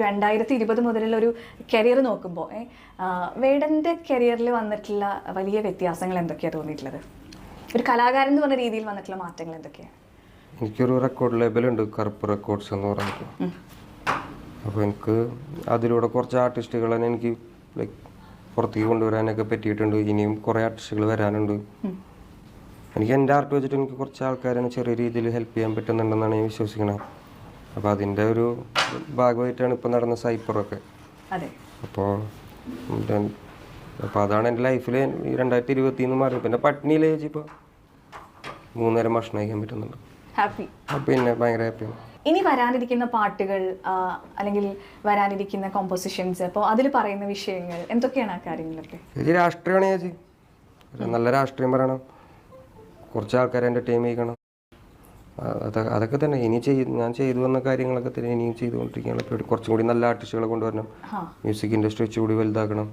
2020 മുതലുള്ള ഒരു കരിയർ നോക്കുമ്പോൾ വേടൻ്റെ കരിയറിൽ വന്നിട്ടുള്ള വലിയ വ്യത്യാസങ്ങൾ എന്തൊക്കെയാണ് തോന്നിയിട്ടുള്ളത്? ഒരു കലാകാരൻ എന്ന് പറഞ്ഞ രീതിയിൽ വന്നിട്ടുള്ള മാറ്റങ്ങൾ എന്തൊക്കെയാണ്? എനിക്കൊരു റെക്കോർഡ് ലേബലുണ്ട്, കറുപ്പ് റെക്കോർഡ്സ് എന്ന് പറഞ്ഞിട്ട്. അപ്പോൾ എനിക്ക് അതിലൂടെ കുറച്ച് ആർട്ടിസ്റ്റുകളെ എനിക്ക് ലൈക്ക് പുറത്തേക്ക് കൊണ്ടുവരാനൊക്കെ പറ്റിയിട്ടുണ്ട്. ഇനിയും കുറേ ആർട്ടിസ്റ്റുകൾ വരാനുണ്ട്. എനിക്ക് എൻ്റെ ആർട്ട് വെച്ചിട്ട് എനിക്ക് കുറച്ച് ആൾക്കാരെ ചെറിയ രീതിയിൽ ഹെൽപ്പ് ചെയ്യാൻ പറ്റുന്നുണ്ടെന്നാണ് ഞാൻ വിശ്വസിക്കുന്നത്. അപ്പോൾ അതിൻ്റെ ഒരു ഭാഗമായിട്ടാണ് ഇപ്പോൾ നടന്ന സൈപ്പറൊക്കെ. അപ്പോൾ അതാണ് എൻ്റെ ലൈഫിൽ 2020 മാറി. പിന്നെ പട്ടിണിയിലെ ഇപ്പോൾ 3 നേരം ഭക്ഷണം കഴിക്കാൻ പറ്റുന്നുണ്ട്. പിന്നെ ഭയങ്കര ഹാപ്പിയാണ്. ഇനി വരാനിരിക്കുന്ന പാട്ടുകൾ അല്ലെങ്കിൽ വരാനിരിക്കുന്ന കോമ്പോസിഷൻസ്, അപ്പോൾ അതിൽ പറയുന്ന വിഷയങ്ങൾ എന്തൊക്കെയാണ്? ആ കാര്യങ്ങളൊക്കെ രാഷ്ട്രീയമാണ് ചേച്ചി. നല്ല രാഷ്ട്രീയം പറയണം, കുറച്ച് ആൾക്കാരെ എൻ്റർടൈൻ ചെയ്യിക്കണം. അതൊക്കെ തന്നെ ഇനി ഞാൻ ചെയ്തു വന്ന കാര്യങ്ങളൊക്കെ തന്നെ ഇനിയും ചെയ്തുകൊണ്ടിരിക്കുകയാണ്. കുറച്ചും കൂടി നല്ല ആർട്ടിസ്റ്റുകളെ കൊണ്ടുവരണം. മ്യൂസിക് ഇൻഡസ്ട്രി ഇച്ചിരി കൂടി വലുതാക്കണം.